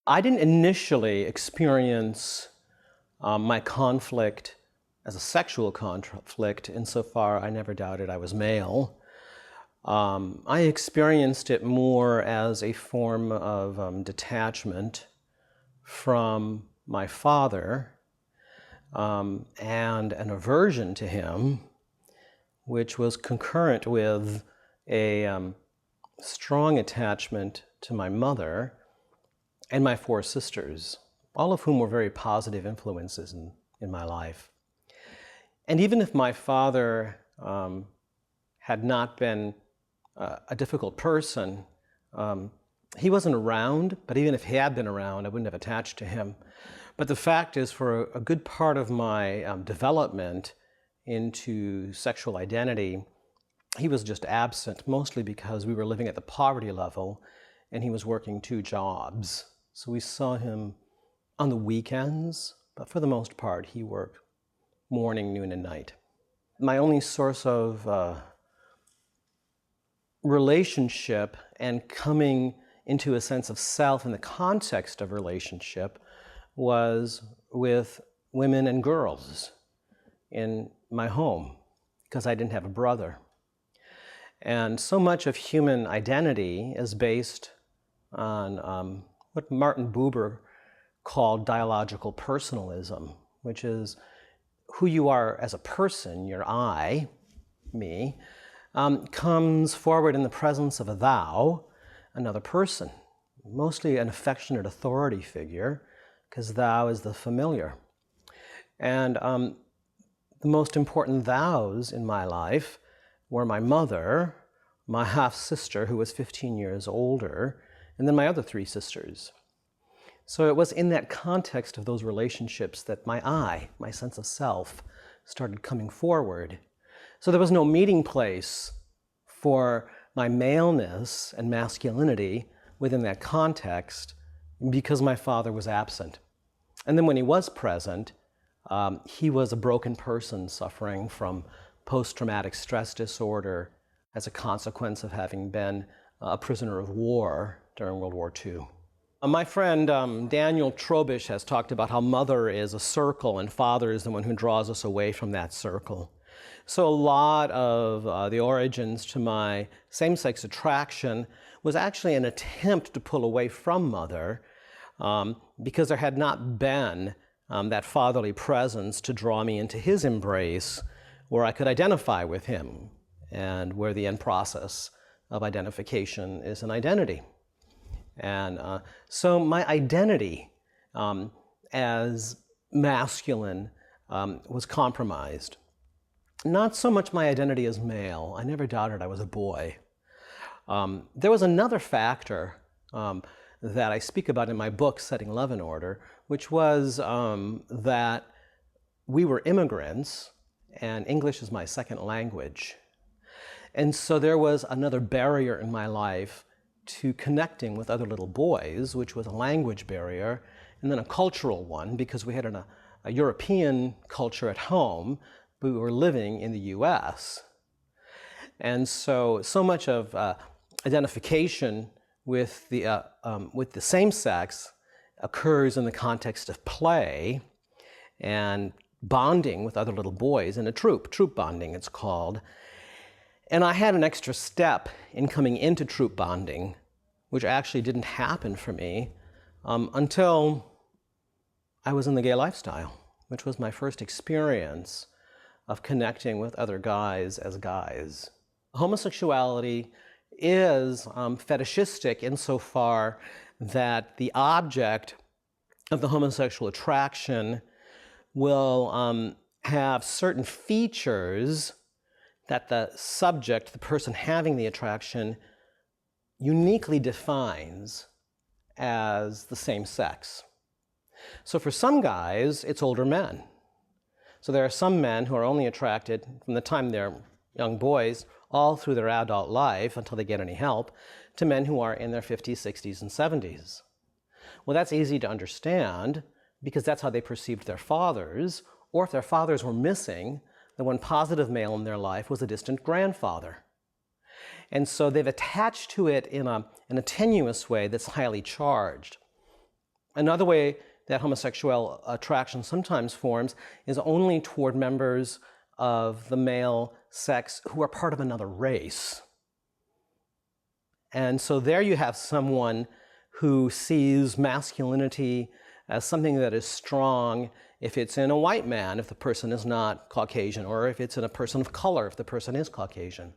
I didn't initially experience my conflict as a sexual conflict insofar I never doubted I was male. I experienced it more as a form of detachment from my father and an aversion to him, which was concurrent with a strong attachment to my mother and my four sisters, all of whom were very positive influences in my life. And even if my father had not been a difficult person, he wasn't around, but even if he had been around, I wouldn't have attached to him. But the fact is, for a good part of my development into sexual identity, he was just absent, mostly because we were living at the poverty level and he was working 2 jobs. So we saw him on the weekends, but for the most part, he worked morning, noon, and night. My only source of relationship and coming into a sense of self in the context of relationship was with women and girls in my home, because I didn't have a brother. And so much of human identity is based on what Martin Buber called dialogical personalism, which is who you are as a person, your I, me, comes forward in the presence of a thou, another person, mostly an affectionate authority figure, because thou is the familiar. And the most important thous in my life were my mother, my half-sister, who was 15 years older, and then my other 3 sisters. So it was in that context of those relationships that my I, my sense of self, started coming forward. So there was no meeting place for my maleness and masculinity within that context because my father was absent. And then when he was present, he was a broken person suffering from post-traumatic stress disorder as a consequence of having been a prisoner of war during World War II. My friend Daniel Trobisch has talked about how mother is a circle and father is the one who draws us away from that circle. So a lot of the origins to my same-sex attraction was actually an attempt to pull away from mother because there had not been that fatherly presence to draw me into his embrace where I could identify with him and where the end process of identification is an identity. And so my identity as masculine was compromised. Not so much my identity as male. I never doubted I was a boy. There was another factor that I speak about in my book, Setting Love in Order, which was that we were immigrants and English is my second language. And so there was another barrier in my life to connecting with other little boys, which was a language barrier, and then a cultural one, because we had a European culture at home, but we were living in the US. And so much of identification with the same sex occurs in the context of play and bonding with other little boys in a troop bonding it's called. And I had an extra step in coming into troop bonding, which actually didn't happen for me until I was in the gay lifestyle, which was my first experience of connecting with other guys as guys. Homosexuality is fetishistic insofar that the object of the homosexual attraction will have certain features that the subject, the person having the attraction, uniquely defines as the same sex. So for some guys, it's older men. So there are some men who are only attracted from the time they're young boys all through their adult life until they get any help to men who are in their 50s, 60s, and 70s. Well, that's easy to understand because that's how they perceived their fathers, or if their fathers were missing, the one positive male in their life was a distant grandfather. And so they've attached to it in a tenuous way that's highly charged. Another way that homosexual attraction sometimes forms is only toward members of the male sex who are part of another race. And so there you have someone who sees masculinity as something that is strong if it's in a white man, if the person is not Caucasian, or if it's in a person of color, if the person is Caucasian.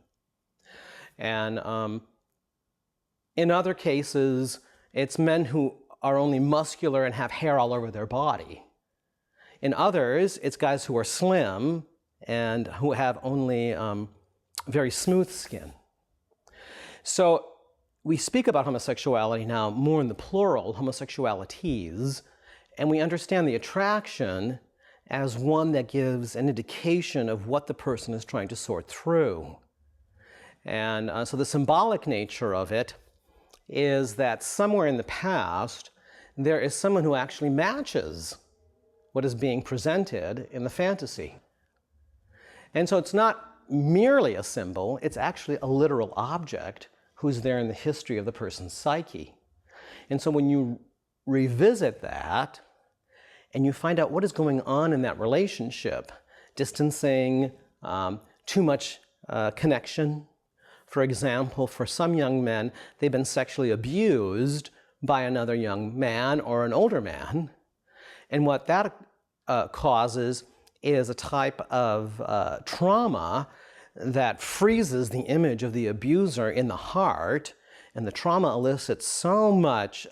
And in other cases, it's men who are only muscular and have hair all over their body. In others, it's guys who are slim and who have only very smooth skin. So we speak about homosexuality now more in the plural, homosexualities, and we understand the attraction as one that gives an indication of what the person is trying to sort through. And so the symbolic nature of it is that somewhere in the past, there is someone who actually matches what is being presented in the fantasy. And so it's not merely a symbol, it's actually a literal object who's there in the history of the person's psyche. And so when you revisit that, and you find out what is going on in that relationship, distancing, too much connection. For example, for some young men, they've been sexually abused by another young man or an older man. And what that causes is a type of trauma that freezes the image of the abuser in the heart, and the trauma elicits so much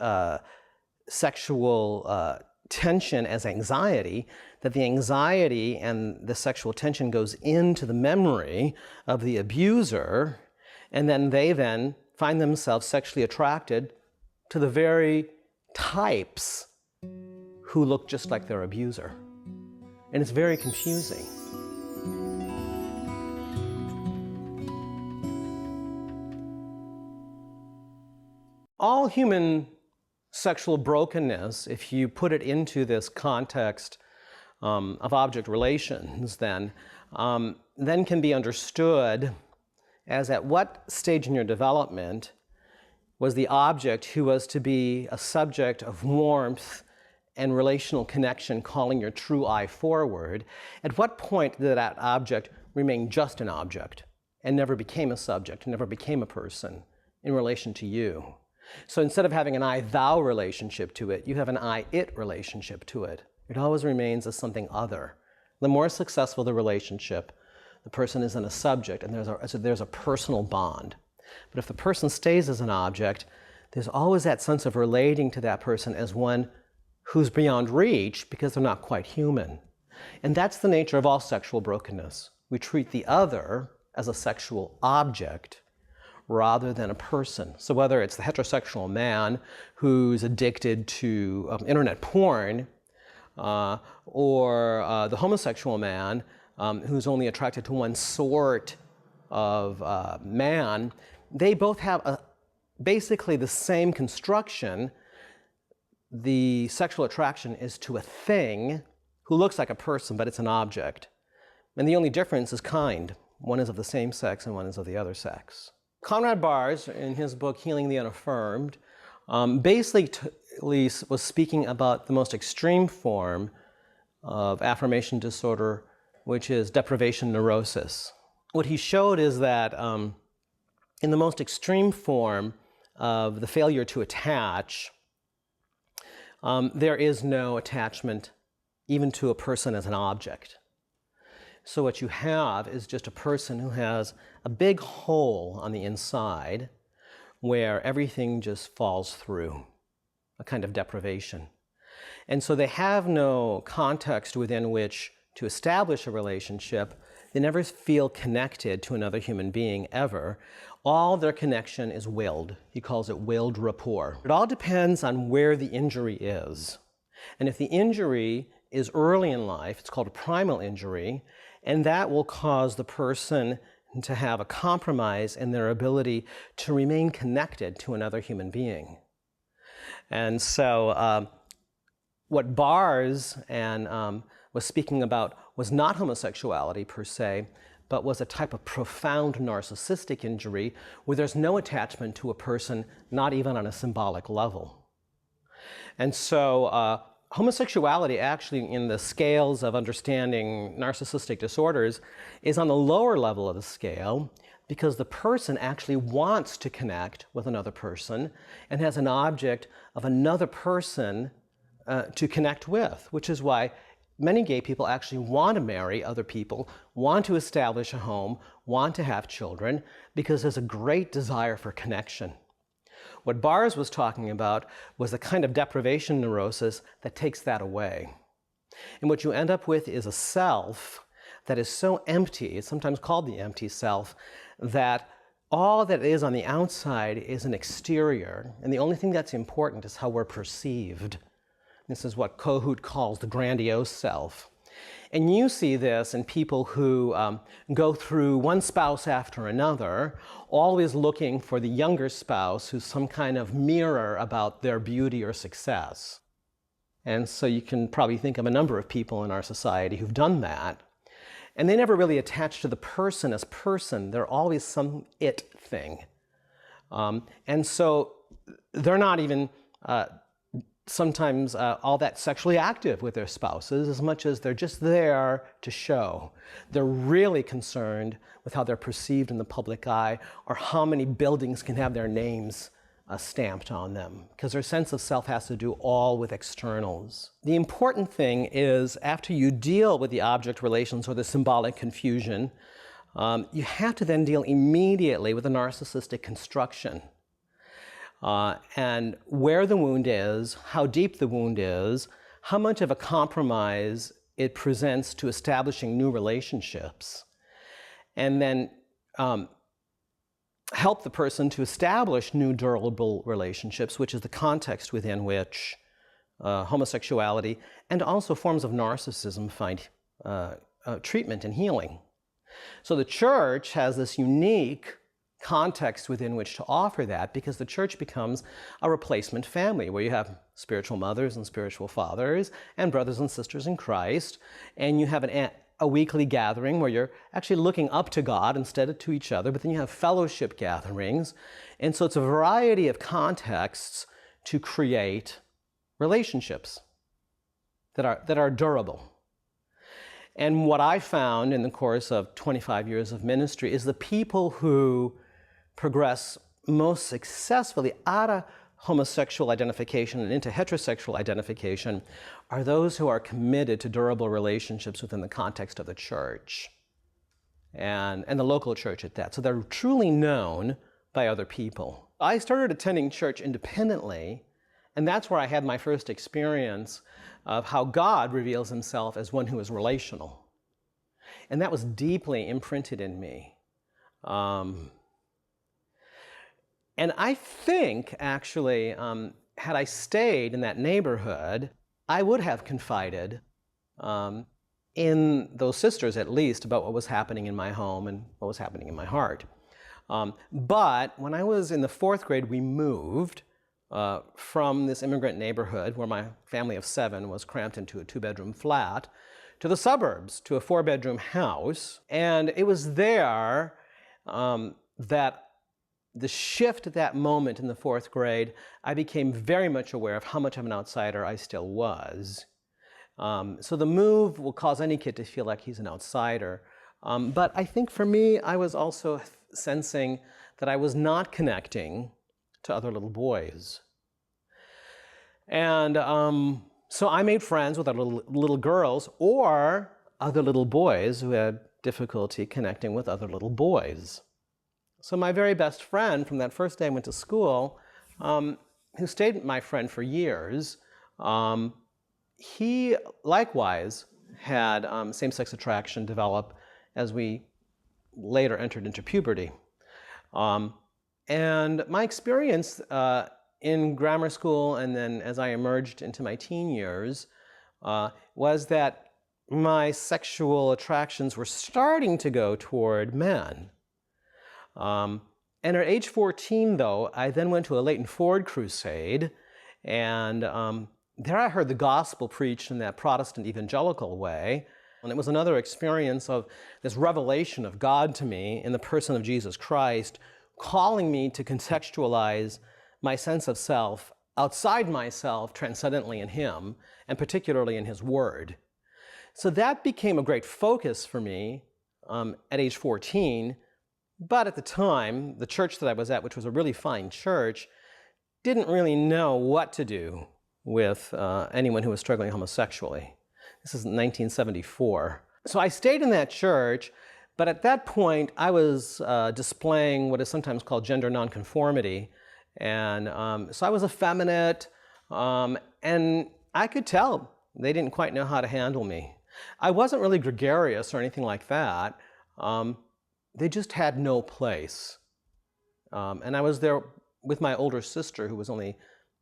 sexual tension as anxiety that the anxiety and the sexual tension goes into the memory of the abuser, and then they find themselves sexually attracted to the very types who look just like their abuser. And it's very confusing. All human sexual brokenness, if you put it into this context of object relations, then can be understood as at what stage in your development was the object who was to be a subject of warmth and relational connection calling your true I forward. At what point did that object remain just an object and never became a subject, never became a person in relation to you? So instead of having an I-thou relationship to it, you have an I-it relationship to it. It always remains as something other. The more successful the relationship, the person is in a subject, and there's a personal bond. But if the person stays as an object, there's always that sense of relating to that person as one who's beyond reach because they're not quite human. And that's the nature of all sexual brokenness. We treat the other as a sexual object rather than a person. So whether it's the heterosexual man who's addicted to internet porn, or the homosexual man who's only attracted to one sort of man, they both have basically the same construction. The sexual attraction is to a thing who looks like a person, but it's an object. And the only difference is kind. One is of the same sex and one is of the other sex. Conrad Bars, in his book Healing the Unaffirmed, basically was speaking about the most extreme form of affirmation disorder, which is deprivation neurosis. What he showed is that in the most extreme form of the failure to attach, there is no attachment even to a person as an object. So what you have is just a person who has a big hole on the inside where everything just falls through, a kind of deprivation. And so they have no context within which to establish a relationship. They never feel connected to another human being ever. All their connection is willed. He calls it willed rapport. It all depends on where the injury is. And if the injury is early in life, it's called a primal injury, and that will cause the person to have a compromise in their ability to remain connected to another human being. And so what Bars was speaking about was not homosexuality per se, but was a type of profound narcissistic injury where there's no attachment to a person, not even on a symbolic level. And so homosexuality actually in the scales of understanding narcissistic disorders is on the lower level of the scale because the person actually wants to connect with another person and has an object of another person to connect with, which is why many gay people actually want to marry other people, want to establish a home, want to have children, because there's a great desire for connection. What Bars was talking about was the kind of deprivation neurosis that takes that away. And what you end up with is a self that is so empty, it's sometimes called the empty self, that all that is on the outside is an exterior, and the only thing that's important is how we're perceived. This is what Kohut calls the grandiose self. And you see this in people who go through one spouse after another, always looking for the younger spouse who's some kind of mirror about their beauty or success. And so you can probably think of a number of people in our society who've done that. And they never really attach to the person as person. They're always some it thing. And so they're not even sometimes all that sexually active with their spouses as much as they're just there to show. They're really concerned with how they're perceived in the public eye or how many buildings can have their names stamped on them, because their sense of self has to do all with externals. The important thing is after you deal with the object relations or the symbolic confusion, you have to then deal immediately with the narcissistic construction. And where the wound is, how deep the wound is, how much of a compromise it presents to establishing new relationships, and then help the person to establish new durable relationships, which is the context within which homosexuality and also forms of narcissism find treatment and healing. So the church has this unique context within which to offer that, because the church becomes a replacement family where you have spiritual mothers and spiritual fathers and brothers and sisters in Christ, and you have a weekly gathering where you're actually looking up to God instead of to each other, but then you have fellowship gatherings. And so it's a variety of contexts to create relationships that are durable. And what I found in the course of 25 years of ministry is the people who progress most successfully out of homosexual identification and into heterosexual identification are those who are committed to durable relationships within the context of the church and the local church at that. So they're truly known by other people. I started attending church independently, and that's where I had my first experience of how God reveals himself as one who is relational. And that was deeply imprinted in me. And I think, actually, had I stayed in that neighborhood, I would have confided in those sisters, at least, about what was happening in my home and what was happening in my heart. But when I was in the 4th grade, we moved from this immigrant neighborhood where my family of 7 was cramped into a 2-bedroom flat to the suburbs, to a 4-bedroom house. And it was there that the shift at that moment in the 4th grade, I became very much aware of how much of an outsider I still was. So the move will cause any kid to feel like he's an outsider. But I think for me, I was also sensing that I was not connecting to other little boys. And so I made friends with other little girls or other little boys who had difficulty connecting with other little boys. So my very best friend from that first day I went to school, who stayed my friend for years, he likewise had same-sex attraction develop as we later entered into puberty. And my experience in grammar school and then as I emerged into my teen years was that my sexual attractions were starting to go toward men. And at age 14, though, I then went to a Leighton Ford crusade, and there I heard the gospel preached in that Protestant evangelical way. And it was another experience of this revelation of God to me in the person of Jesus Christ, calling me to contextualize my sense of self outside myself transcendently in him, and particularly in his word. So that became a great focus for me at age 14. But at the time, the church that I was at, which was a really fine church, didn't really know what to do with anyone who was struggling homosexually. This is 1974. So I stayed in that church, but at that point I was displaying what is sometimes called gender nonconformity. And so I was effeminate, and I could tell they didn't quite know how to handle me. I wasn't really gregarious or anything like that. They just had no place. And I was there with my older sister, who was only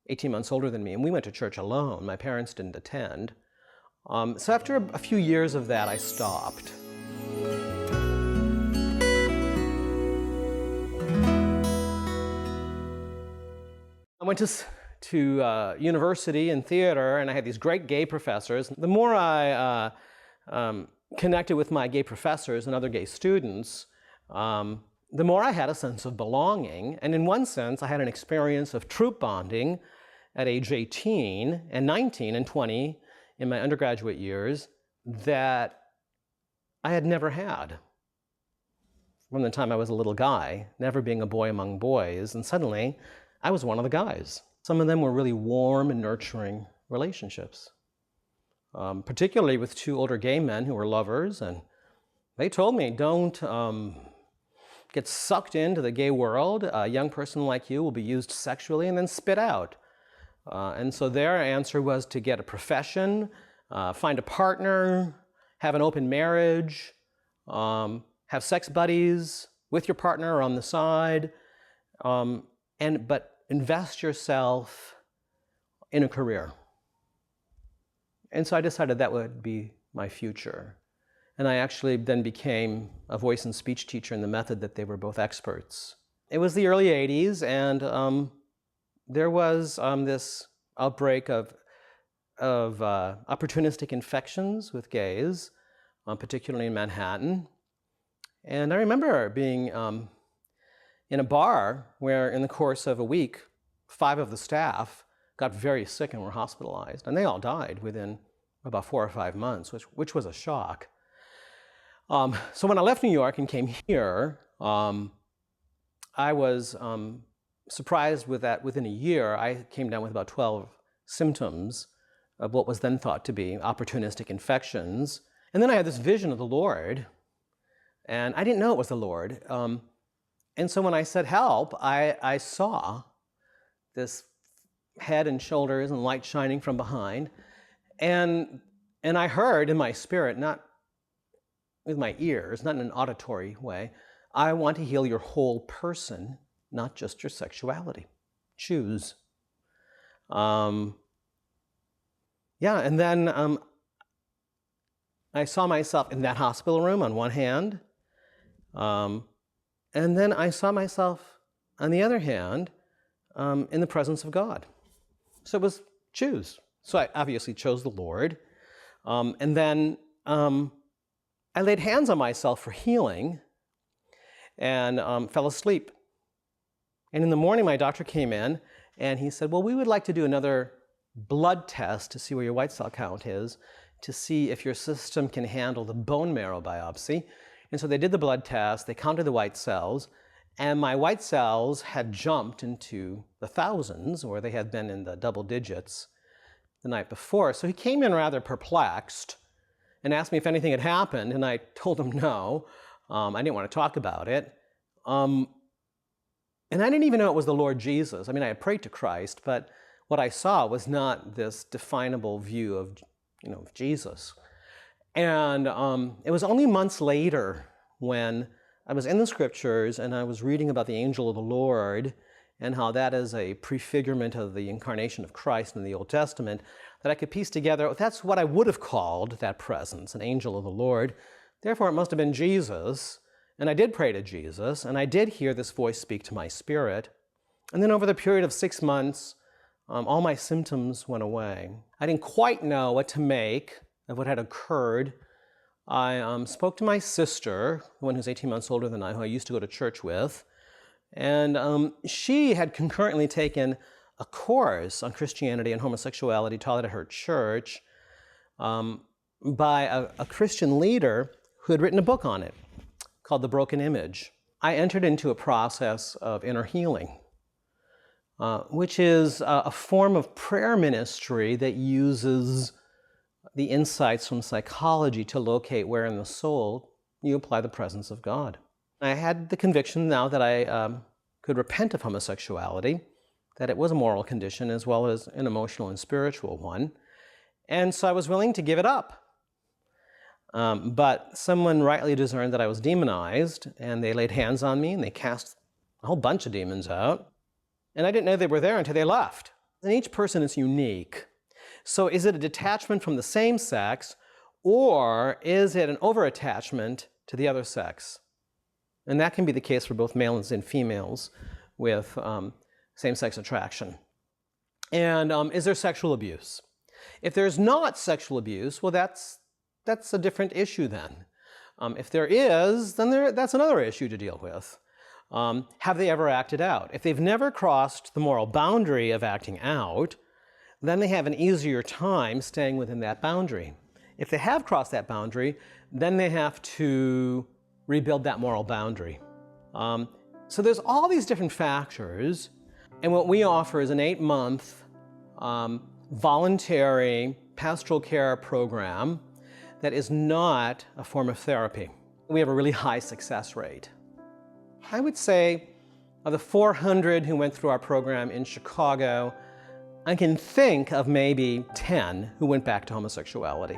18 months older than me, and we went to church alone. My parents didn't attend. So after a few years of that, I stopped. I went to university and theater, and I had these great gay professors. The more I connected with my gay professors and other gay students, the more I had a sense of belonging. And in one sense, I had an experience of troop bonding at age 18 and 19 and 20 in my undergraduate years that I had never had from the time I was a little guy, never being a boy among boys. And suddenly, I was one of the guys. Some of them were really warm and nurturing relationships, particularly with two older gay men who were lovers. And they told me, don't get sucked into the gay world. A young person like you will be used sexually and then spit out. And so their answer was to get a profession, find a partner, have an open marriage, have sex buddies with your partner on the side, but invest yourself in a career. And so I decided that would be my future. And I actually then became a voice and speech teacher in the method that they were both experts. It was the early 80s, and there was this outbreak of opportunistic infections with gays, particularly in Manhattan. And I remember being in a bar where in the course of a week, 5 of the staff got very sick and were hospitalized. And they all died within about 4 or 5 months, which was a shock. So when I left New York and came here, I was surprised with that within a year, I came down with about 12 symptoms of what was then thought to be opportunistic infections. And then I had this vision of the Lord, and I didn't know it was the Lord. And so when I said help, I saw this head and shoulders and light shining from behind. And I heard in my spirit, not with my ears, not in an auditory way, I want to heal your whole person, not just your sexuality. Choose. And then I saw myself in that hospital room on one hand, and then I saw myself on the other hand in the presence of God. So it was choose. So I obviously chose the Lord. And then I laid hands on myself for healing and fell asleep. And in the morning, my doctor came in and he said, well, we would like to do another blood test to see where your white cell count is, to see if your system can handle the bone marrow biopsy. And so they did the blood test, they counted the white cells, and my white cells had jumped into the thousands, where they had been in the double digits the night before. So he came in rather perplexed and asked me if anything had happened, and I told him no. I didn't want to talk about it. And I didn't even know it was the Lord Jesus. I mean, I had prayed to Christ, but what I saw was not this definable view of, of Jesus. And it was only months later when I was in the scriptures and I was reading about the angel of the Lord and how that is a prefigurement of the incarnation of Christ in the Old Testament, that I could piece together, that's what I would have called that presence, an angel of the Lord. Therefore, it must have been Jesus. And I did pray to Jesus, and I did hear this voice speak to my spirit. And then over the period of 6 months, all my symptoms went away. I didn't quite know what to make of what had occurred. I spoke to my sister, the one who's 18 months older than I, who I used to go to church with. And she had concurrently taken a course on Christianity and homosexuality taught at her church by a Christian leader who had written a book on it called The Broken Image. I entered into a process of inner healing, which is a form of prayer ministry that uses the insights from psychology to locate where in the soul you apply the presence of God. I had the conviction now that I could repent of homosexuality, that it was a moral condition as well as an emotional and spiritual one, and so I was willing to give it up. But someone rightly discerned that I was demonized, and they laid hands on me and they cast a whole bunch of demons out, and I didn't know they were there until they left. And each person is unique. So is it a detachment from the same sex, or is it an over-attachment to the other sex? And that can be the case for both males and females with same-sex attraction. And is there sexual abuse? If there's not sexual abuse, well, that's a different issue then. If there is, then that's another issue to deal with. Have they ever acted out? If they've never crossed the moral boundary of acting out, then they have an easier time staying within that boundary. If they have crossed that boundary, then they have to rebuild that moral boundary. So there's all these different factors, and what we offer is an 8-month voluntary pastoral care program that is not a form of therapy. We have a really high success rate. I would say of the 400 who went through our program in Chicago, I can think of maybe 10 who went back to homosexuality.